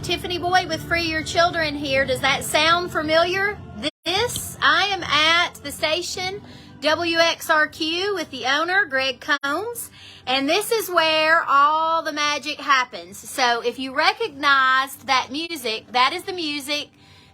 Tiffany Boyd with Free Your Children here. Does that sound familiar? I am at the station WXRQ with the owner, Greg Combs, and this is where all the magic happens. So if you recognized that music, that is the music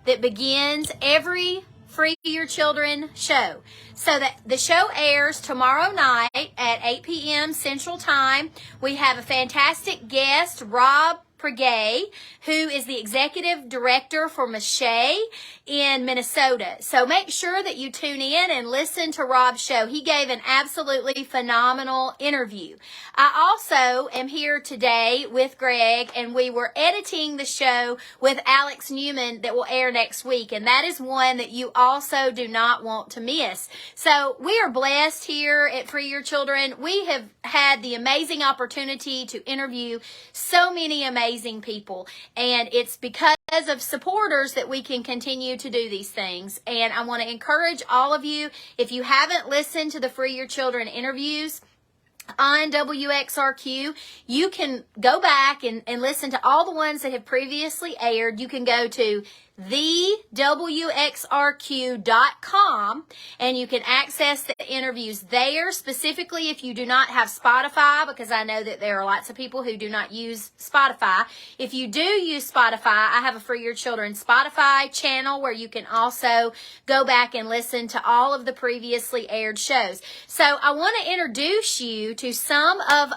that begins every Free Your Children show. So that the show airs tomorrow night at 8 p.m. Central Time. We have a fantastic guest, Rob Pregay, who is the executive director for Mache in Minnesota. So make sure that you tune in and listen to Rob's show. He gave an absolutely phenomenal interview. I also am here today with Greg, and we were editing the show with Alex Newman that will air next week, and that is one that you also do not want to miss. So we are blessed here at Free Your Children. We have had the amazing opportunity to interview so many amazing people, and it's because of supporters that we can continue to do these things. And I want to encourage all of you, if you haven't listened to the Free Your Children interviews on WXRQ, you can go back and listen to all the ones that have previously aired. You can go to thewxrq.com and you can access the interviews there, specifically if you do not have Spotify, because I know that there are lots of people who do not use Spotify. If you do use Spotify, I have a Free Your Children Spotify channel where you can also go back and listen to all of the previously aired shows. So I want to introduce you to some of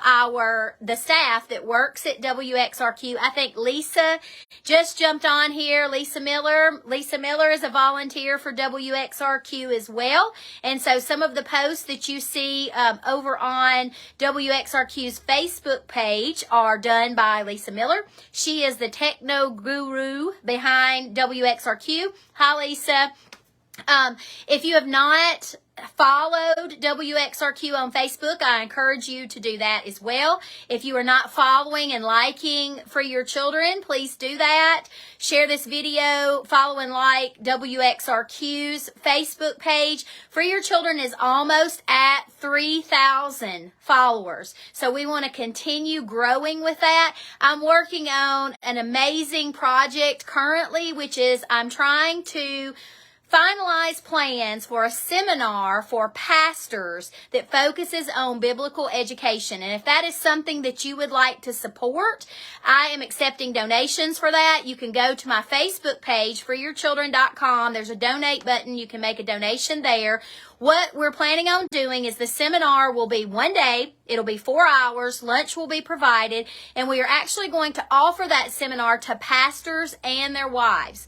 the staff that works at WXRQ. I think Lisa just jumped on here. Lisa Miller is a volunteer for WXRQ as well. And so some of the posts that you see over on WXRQ's Facebook page are done by Lisa Miller. She is the techno guru behind WXRQ. Hi, Lisa. If you have not followed WXRQ on Facebook, I encourage you to do that as well. If you are not following and liking Free Your Children, please do that. Share this video, follow and like WXRQ's Facebook page. Free Your Children is almost at 3,000 followers. So we want to continue growing with that. I'm working on an amazing project currently, which is I'm trying to finalize plans for a seminar for pastors that focuses on biblical education. And if that is something that you would like to support, I am accepting donations for that. You can go to my Facebook page, freeyourchildren.com. There's a donate button. You can make a donation there. What we're planning on doing is the seminar will be one day. It'll be 4 hours. Lunch will be provided. And we are actually going to offer that seminar to pastors and their wives.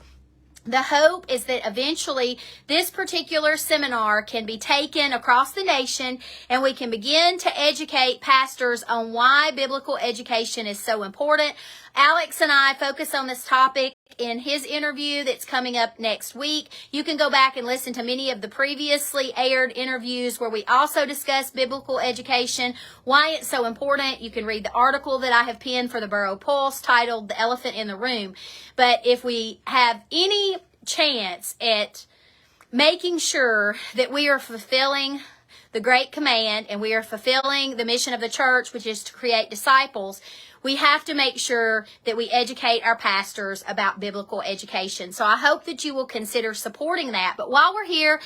The hope is that eventually this particular seminar can be taken across the nation and we can begin to educate pastors on why biblical education is so important. Alex and I focus on this topic in his interview that's coming up next week. You can go back and listen to many of the previously aired interviews where we also discuss biblical education, why it's so important. You can read the article that I have penned for the Borough Pulse titled The Elephant in the Room. But if we have any chance at making sure that we are fulfilling the Great Command and we are fulfilling the mission of the church, which is to create disciples, we have to make sure that we educate our pastors about biblical education. So I hope that you will consider supporting that. But while I'm here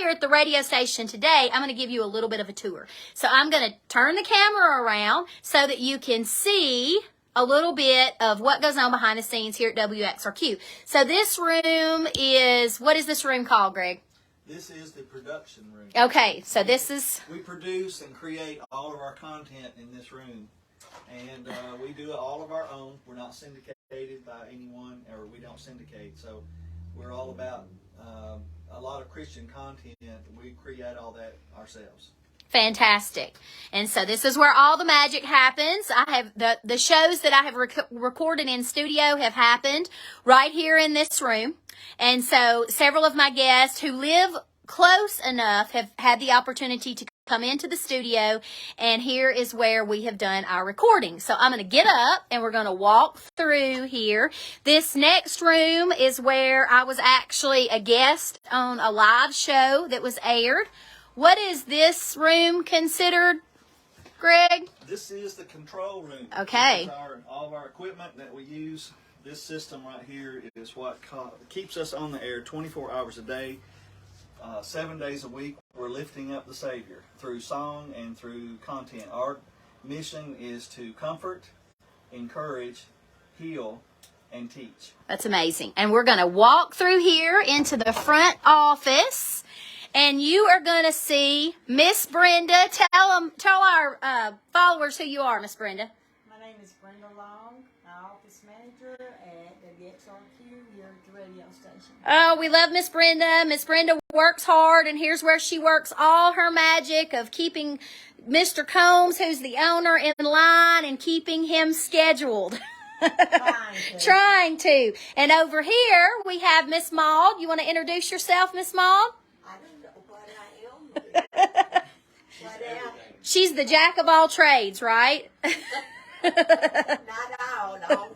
at the radio station today, I'm going to give you a little bit of a tour. So I'm going to turn the camera around so that you can see a little bit of what goes on behind the scenes here at WXRQ. So this room is, what is this room called, Greg? This is the production room. Okay, so this is... We produce and create all of our content in this room. And we do it all of our own. We're not syndicated by anyone, or we don't syndicate. So we're all about a lot of Christian content. We create all that ourselves. Fantastic. And so this is where all the magic happens. I have the shows that I have recorded in studio have happened right here in this room. And so several of my guests who live close enough have had the opportunity to come into the studio, and here is where we have done our recording. So I'm going to get up and we're going to walk through here. This next room is where I was actually a guest on a live show that was aired. What is this room considered, Greg? This is the control room. Okay. This is all of our equipment that we use This system right here is what keeps us on the air 24 hours a day, 7 days a week. We're lifting up the Savior through song and through content. Our mission is to comfort, encourage, heal, and teach. That's amazing. And we're going to walk through here into the front office, and you are going to see Miss Brenda. Tell our followers who you are, Miss Brenda. My name is Brenda Long, office manager at WXRQ here at the radio station. Oh, we love Miss Brenda. Miss Brenda works hard, and here's where she works all her magic of keeping Mr. Combs, who's the owner, in line and keeping him scheduled. Trying to. And over here we have Miss Maud. You want to introduce yourself, Miss Maud? I don't know what I am. She's the jack of all trades, right? Not all, no.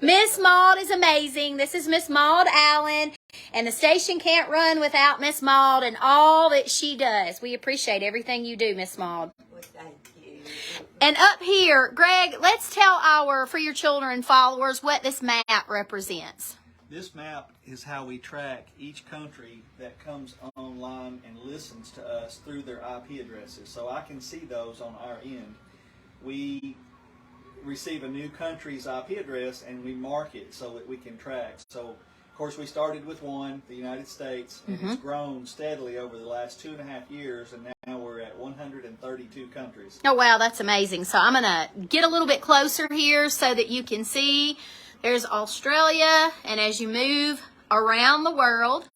Miss Maud is amazing. This is Miss Maud Allen, and the station can't run without Miss Maud and all that she does. We appreciate everything you do, Miss Maud. Well, thank you. And up here, Greg, let's tell our For Your Children followers what this map represents. This map is how we track each country that comes online and listens to us through their IP addresses. So I can see those on our end. We receive a new country's IP address and we mark it so that we can track. So, of course, we started with one, the United States, and it's grown steadily over the last 2.5 years, and now we're at 132 countries. Oh, wow, that's amazing. So I'm going to get a little bit closer here so that you can see. There's Australia, and as you move around the world,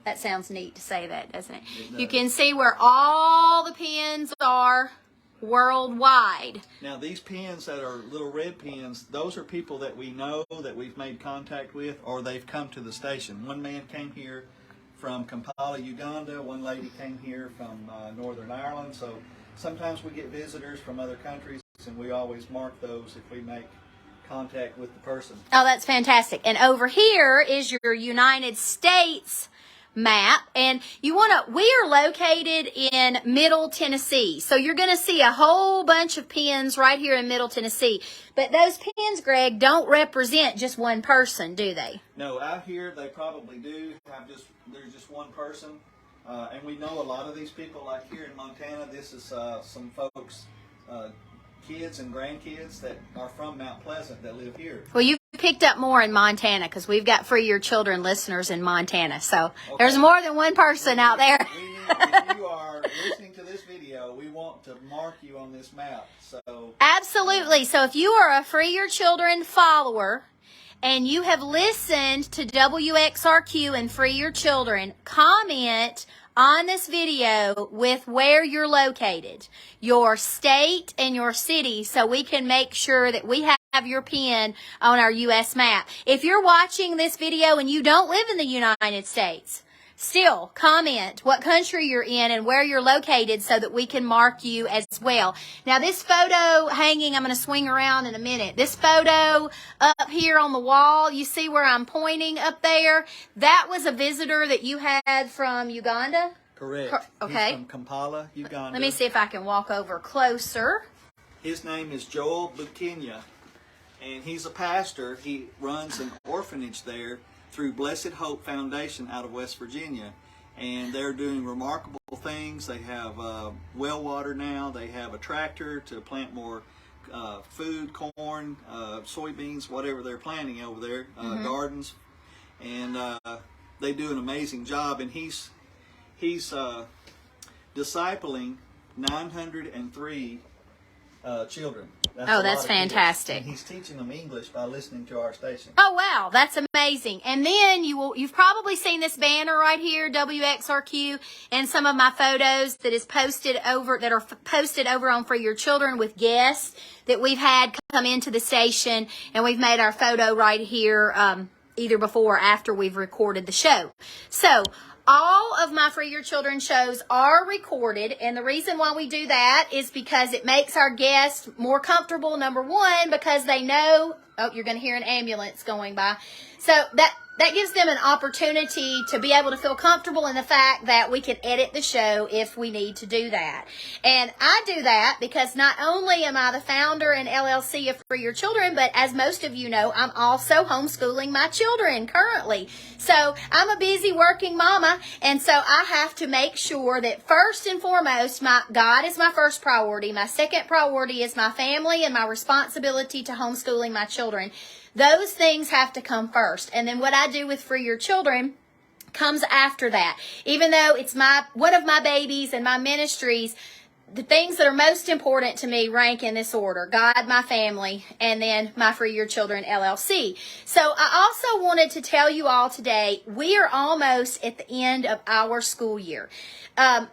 that sounds neat to say that, doesn't it? You can see where all the pins are worldwide. Now, these pins that are little red pins, those are people that we know, that we've made contact with, or they've come to the station. One man came here from Kampala, Uganda. One lady came here from Northern Ireland. So sometimes we get visitors from other countries, and we always mark those if we make contact with the person. Oh, that's fantastic. And over here is your United States map, and we are located in Middle Tennessee. So you're going to see a whole bunch of pins right here in Middle Tennessee. But those pins, Greg, don't represent just one person, do they? No, out here they probably do have there's just one person. And we know a lot of these people, like here in Montana. This is some folks, kids and grandkids that are from Mount Pleasant that live here. Well, you've picked up more in Montana because we've got For Your Children listeners in Montana. So there's more than one person out there. If you are listening to this video, we want to mark you on this map. So absolutely. So if you are a For Your Children follower and you have listened to WXRQ and For Your Children, comment on this video with where you're located, your state and your city, so we can make sure that we have your pin on our U.S. map. If you're watching this video and you don't live in the United States, still comment what country you're in and where you're located so that we can mark you as well. Now, this photo hanging, I'm going to swing around in a minute. This photo up here on the wall, you see where I'm pointing up there? That was a visitor that you had from Uganda? Correct. Okay. He's from Kampala, Uganda. Let me see if I can walk over closer. His name is Joel Bukenya, and he's a pastor. He runs an orphanage there through Blessed Hope Foundation out of West Virginia, and they're doing remarkable things. They have well water now. They have a tractor to plant more food, corn, soybeans, whatever they're planting over there, gardens, and they do an amazing job. And he's discipling 903 children. That's fantastic. And he's teaching them English by listening to our station. Oh, wow. That's amazing. And then you've probably seen this banner right here, WXRQ, and some of my photos that are posted over on For Your Children with guests that we've had come into the station, and we've made our photo right here either before or after we've recorded the show. So all of my For Your Children shows are recorded, and the reason why we do that is because it makes our guests more comfortable, number one, because they know, oh, you're going to hear an ambulance going by. So that gives them an opportunity to be able to feel comfortable in the fact that we can edit the show if we need to do that. And I do that because not only am I the founder and LLC of For Your Children, but as most of you know, I'm also homeschooling my children currently. So I'm a busy working mama, and so I have to make sure that first and foremost, God is my first priority. My second priority is my family and my responsibility to homeschooling my children. Those things have to come first. And then what I do with For Your Children comes after that. Even though it's one of my babies and my ministries, the things that are most important to me rank in this order: God, my family, and then my For Your Children LLC. So I also wanted to tell you all today, we are almost at the end of our school year.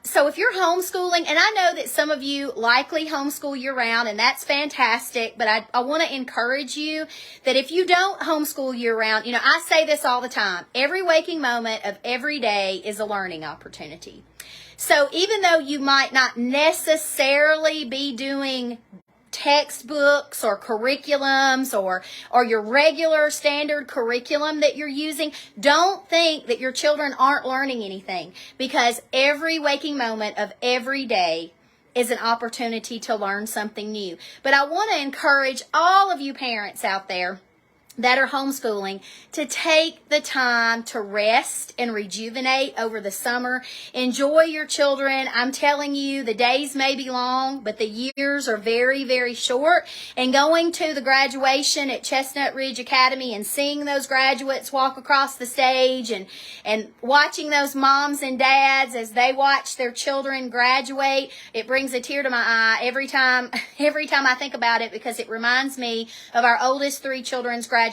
So if you're homeschooling, and I know that some of you likely homeschool year round, and that's fantastic, but I want to encourage you that if you don't homeschool year round, I say this all the time: every waking moment of every day is a learning opportunity. So even though you might not necessarily be doing textbooks or curriculums or your regular standard curriculum that you're using, don't think that your children aren't learning anything, because every waking moment of every day is an opportunity to learn something new. But I want to encourage all of you parents out there that are homeschooling to take the time to rest and rejuvenate over the summer. Enjoy your children. I'm telling you, the days may be long, but the years are very, very short. And going to the graduation at Chestnut Ridge Academy and seeing those graduates walk across the stage and watching those moms and dads as they watch their children graduate, it brings a tear to my eye every time I think about it, because it reminds me of our oldest 3 children's graduations,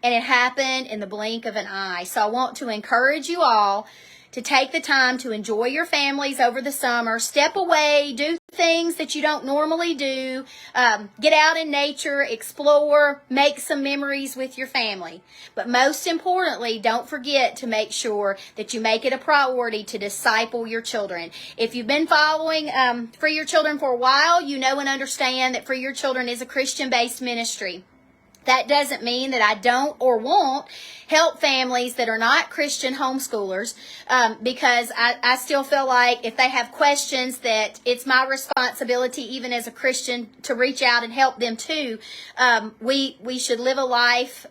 and it happened in the blink of an eye. So I want to encourage you all to take the time to enjoy your families over the summer. Step away, do things that you don't normally do, get out in nature, explore, make some memories with your family. But most importantly, don't forget to make sure that you make it a priority to disciple your children. If you've been following For Your Children for a while, you know and understand that For Your Children is a Christian-based ministry. That doesn't mean that I don't or won't help families that are not Christian homeschoolers, because I still feel like if they have questions, that it's my responsibility, even as a Christian, to reach out and help them too. We should live a life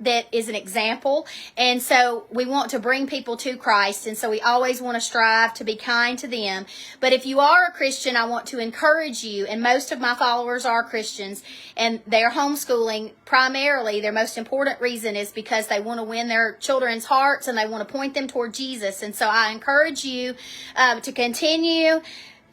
that is an example, and so we want to bring people to Christ, and so we always want to strive to be kind to them. But if you are a Christian, I want to encourage you, and most of my followers are Christians, and they're homeschooling primarily. Their most important reason is because they want to win their children's hearts and they want to point them toward Jesus. And so I encourage you to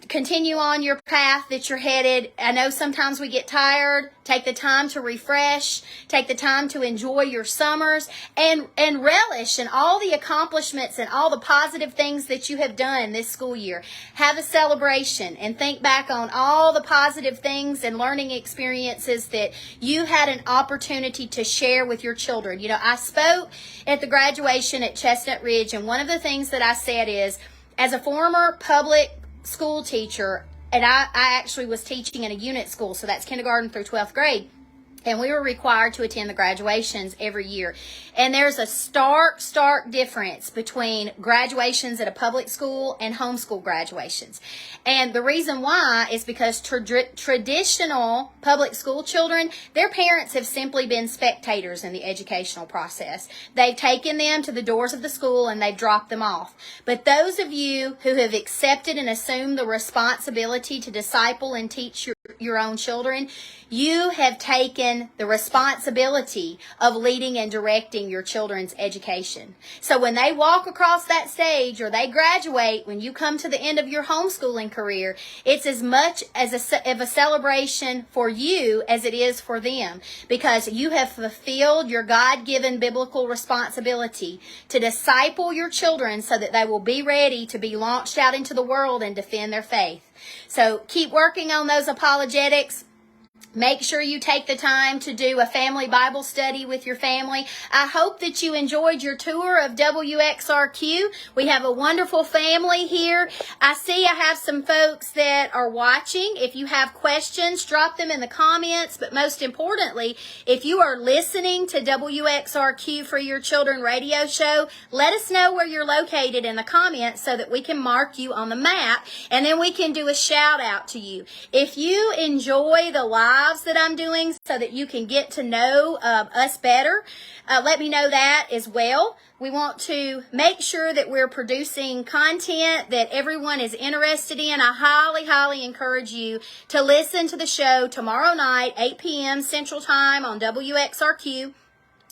continue on your path that you're headed. I know sometimes we get tired. Take the time to refresh. Take the time to enjoy your summers and relish in all the accomplishments and all the positive things that you have done this school year. Have a celebration and think back on all the positive things and learning experiences that you had an opportunity to share with your children. I spoke at the graduation at Chestnut Ridge, and one of the things that I said is, as a former public school teacher, and I actually was teaching in a unit school, so that's kindergarten through 12th grade, and we were required to attend the graduations every year. And there's a stark difference between graduations at a public school and homeschool graduations. And the reason why is because traditional public school children, their parents have simply been spectators in the educational process. They've taken them to the doors of the school and they've dropped them off. But those of you who have accepted and assumed the responsibility to disciple and teach your own children, you have taken the responsibility of leading and directing your children's education. So when they walk across that stage or they graduate, when you come to the end of your homeschooling career, it's as much as a celebration for you as it is for them, because you have fulfilled your God-given biblical responsibility to disciple your children so that they will be ready to be launched out into the world and defend their faith. So keep working on those apologetics. Make sure you take the time to do a family Bible study with your family. I hope that you enjoyed your tour of WXRQ. We have a wonderful family here. I see I have some folks that are watching. If you have questions, drop them in the comments. But most importantly, if you are listening to WXRQ for Your Children radio show, let us know where you're located in the comments so that we can mark you on the map, and then we can do a shout out to you. If you enjoy the live that I'm doing so that you can get to know us better, let me know that as well. We want to make sure that we're producing content that everyone is interested in. I highly encourage you to listen to the show tomorrow night, 8 p.m. Central Time on WXRQ.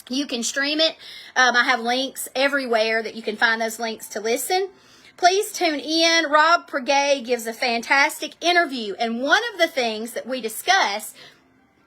You can stream it. I have links everywhere that you can find those links to listen. Please tune in. Rob Pregay gives a fantastic interview, and one of the things that we discuss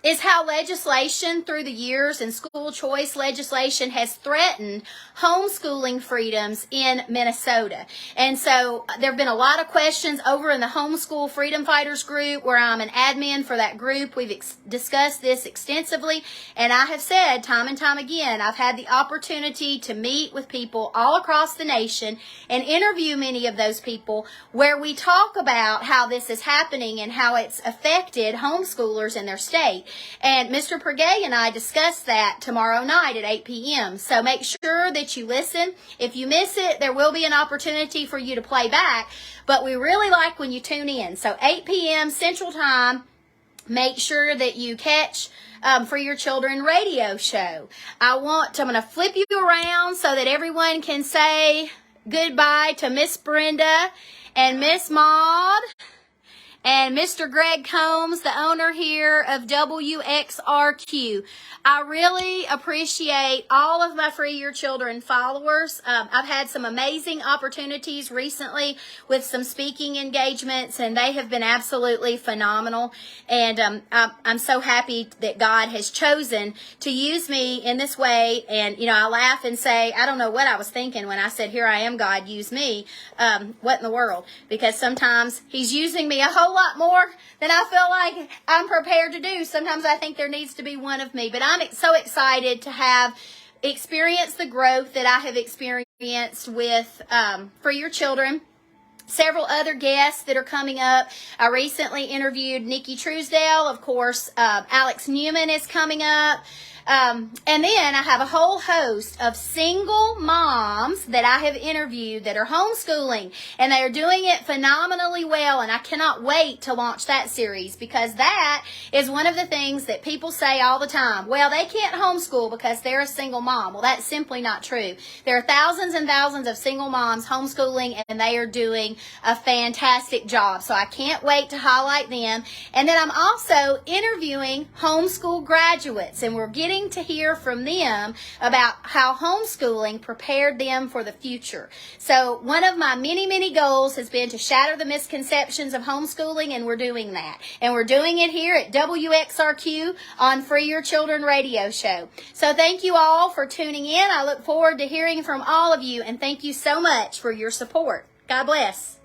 is how legislation through the years and school choice legislation has threatened homeschooling freedoms in Minnesota. And so there have been a lot of questions over in the Homeschool Freedom Fighters group, where I'm an admin for that group. We've discussed this extensively, and I have said time and time again, I've had the opportunity to meet with people all across the nation and interview many of those people, where we talk about how this is happening and how it's affected homeschoolers in their state. And Mr. Pregay and I discuss that tomorrow night at 8 p.m. So make sure that you listen. If you miss it, there will be an opportunity for you to play back. But we really like when you tune in. So 8 p.m. Central Time, make sure that you catch For Your Children radio show. I'm going to flip you around so that everyone can say goodbye to Miss Brenda and Miss Maud and Mr. Greg Combs, the owner here of WXRQ. I really appreciate all of my Free Your Children followers. I've had some amazing opportunities recently with some speaking engagements, and they have been absolutely phenomenal. And I'm so happy that God has chosen to use me in this way. And, you know, I laugh and say, I don't know what I was thinking when I said, here I am, God, use me. What in the world? Because sometimes He's using me a whole lot more than I feel like I'm prepared to do. Sometimes I think there needs to be one of me, but I'm so excited to have experienced the growth that I have experienced with For Your Children. Several other guests that are coming up. I recently interviewed Nikki Truesdale. Of course, Alex Newman is coming up. And then I have a whole host of single moms that I have interviewed that are homeschooling, and they are doing it phenomenally well, and I cannot wait to launch that series, because that is one of the things that people say all the time. Well, they can't homeschool because they're a single mom. Well, that's simply not true. There are thousands and thousands of single moms homeschooling, and they are doing a fantastic job. So I can't wait to highlight them. And then I'm also interviewing homeschool graduates, and we're getting to hear from them about how homeschooling prepared them for the future. So one of my many goals has been to shatter the misconceptions of homeschooling, and we're doing that. And we're doing it here at WXRQ on Free Your Children radio show. So thank you all for tuning in. I look forward to hearing from all of you, and thank you so much for your support. God bless.